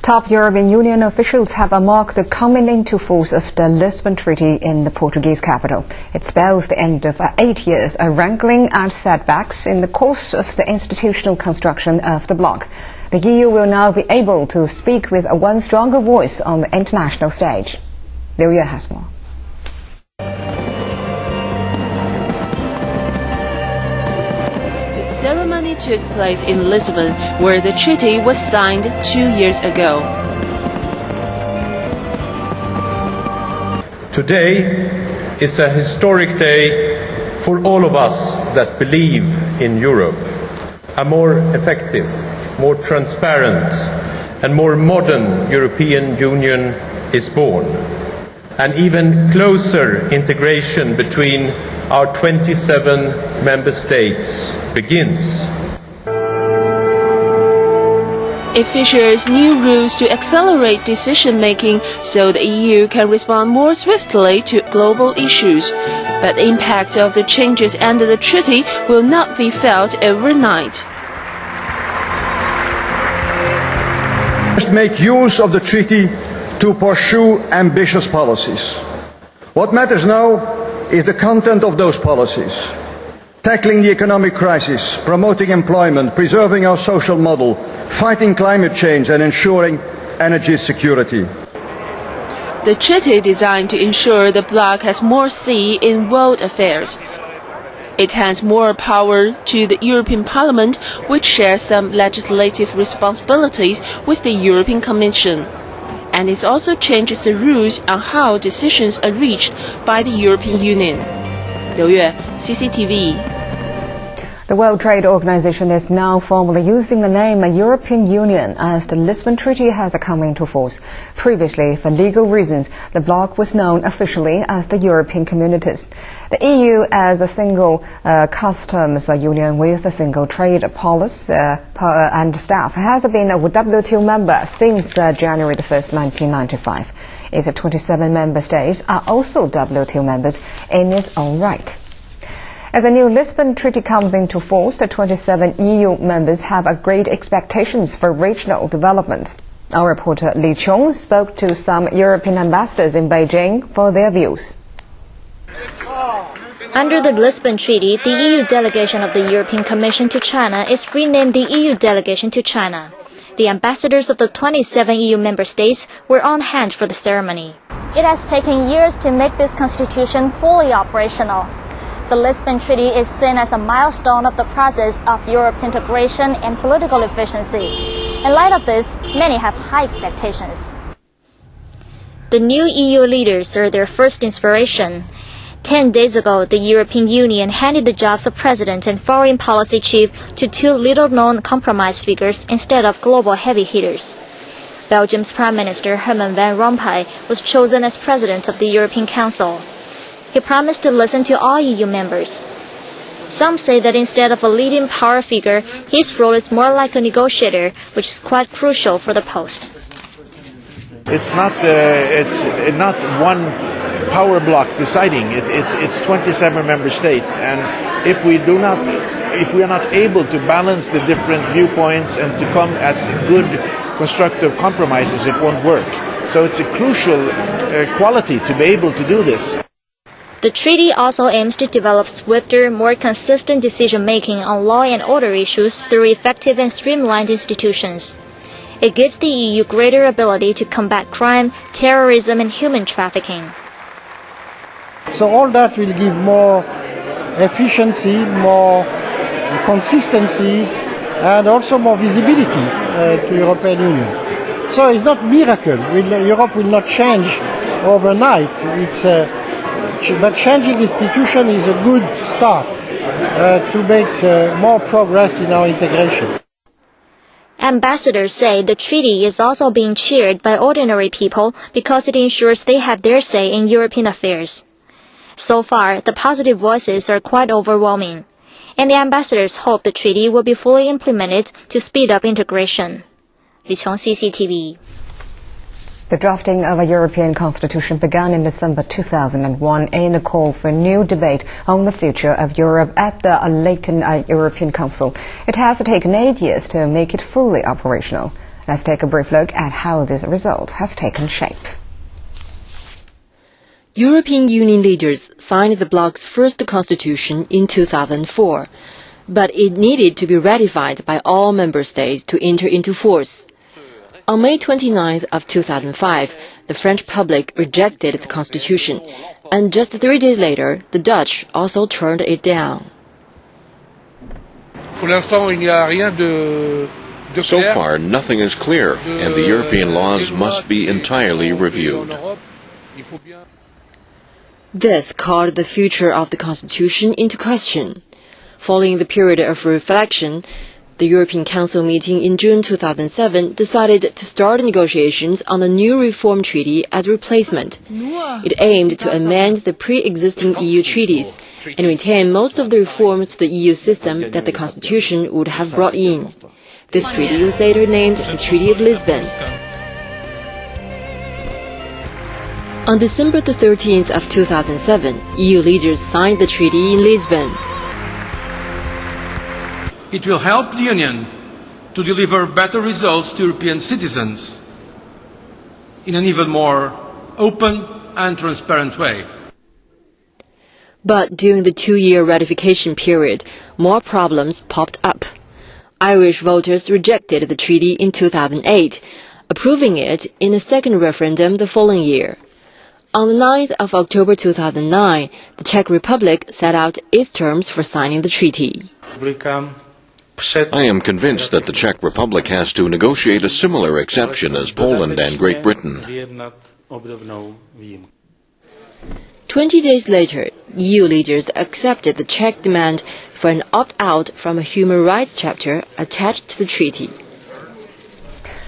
Top European Union officials have marked the coming into force of the Lisbon Treaty in the Portuguese capital. It spells the end of 8 years of wrangling and setbacks in the course of the institutional construction of the bloc. The EU will now be able to speak with one stronger voice on the international stage. Liu Yue has more. The ceremony took place in Lisbon, where the treaty was signed 2 years ago. Today is a historic day for all of us that believe in Europe. A more effective, more transparent and more modern European Union is born. An even closer integration between our 27 member states begins. It features new rules to accelerate decision-making so the EU can respond more swiftly to global issues. But the impact of the changes under the treaty will not be felt overnight. Must make use of the treaty to pursue ambitious policies. What matters now is the content of those policies. Tackling the economic crisis, promoting employment, preserving our social model, fighting climate change and ensuring energy security. The treaty designed to ensure the bloc has more say in world affairs. It hands more power to the European Parliament, which shares some legislative responsibilities with the European Commission. And it also changes the rules on how decisions are reached by the European Union. Liu Yue, CCTV. The World Trade Organization is now formally using the name European Union as the Lisbon Treaty has come into force. Previously, for legal reasons, the bloc was known officially as the European Communities. The EU, as a single customs union with a single trade policy and staff, has been a WTO member since January 1st, 1995. Its 27 member states are also WTO members in its own right. As the new Lisbon Treaty comes into force, the 27 EU members have great expectations for regional development. Our reporter Li Chong spoke to some European ambassadors in Beijing for their views. Under the Lisbon Treaty, the EU delegation of the European Commission to China is renamed the EU delegation to China. The ambassadors of the 27 EU member states were on hand for the ceremony. It has taken years to make this constitution fully operational. The Lisbon Treaty is seen as a milestone of the process of Europe's integration and political efficiency. In light of this, many have high expectations. The new EU leaders are their first inspiration. 10 days ago, the European Union handed the jobs of president and foreign policy chief to two little-known compromise figures instead of global heavy hitters. Belgium's Prime Minister Herman Van Rompuy was chosen as president of the European Council. He promised to listen to all EU members. Some say that instead of a leading power figure, his role is more like a negotiator, which is quite crucial for the post. It's not one power bloc deciding. It's 27 member states, and if we are not able to balance the different viewpoints and to come at good, constructive compromises, it won't work. So it's a crucial quality to be able to do this. The treaty also aims to develop swifter, more consistent decision-making on law and order issues through effective and streamlined institutions. It gives the EU greater ability to combat crime, terrorism and human trafficking. So all that will give more efficiency, more consistency and also more visibility to European Union. So it's not a miracle. Europe will not change overnight. But changing institution is a good start to make more progress in our integration. Ambassadors say the treaty is also being cheered by ordinary people because it ensures they have their say in European affairs. So far, the positive voices are quite overwhelming, and the ambassadors hope the treaty will be fully implemented to speed up integration. Li Chong, CCTV. The drafting of a European constitution began in December 2001 in a call for a new debate on the future of Europe at the Lisbon European Council. It has taken 8 years to make it fully operational. Let's take a brief look at how this result has taken shape. European Union leaders signed the bloc's first constitution in 2004, but it needed to be ratified by all member states to enter into force. On May 29th of 2005, the French public rejected the constitution, and just 3 days later, the Dutch also turned it down. So far, nothing is clear, and the European laws must be entirely reviewed. This called the future of the Constitution into question. Following the period of reflection, the European Council meeting in June 2007 decided to start negotiations on the new reform treaty as replacement. It aimed to amend the pre-existing EU treaties and retain most of the reforms to the EU system that the Constitution would have brought in. This treaty was later named the Treaty of Lisbon. On December the 13th of 2007, EU leaders signed the treaty in Lisbon. It will help the Union to deliver better results to European citizens in an even more open and transparent way. But during the 2-year ratification period, more problems popped up. Irish voters rejected the treaty in 2008, approving it in a second referendum the following year. On the 9th of October 2009, the Czech Republic set out its terms for signing the treaty. I am convinced that the Czech Republic has to negotiate a similar exception as Poland and Great Britain. 20 days later, EU leaders accepted the Czech demand for an opt-out from a human rights chapter attached to the treaty.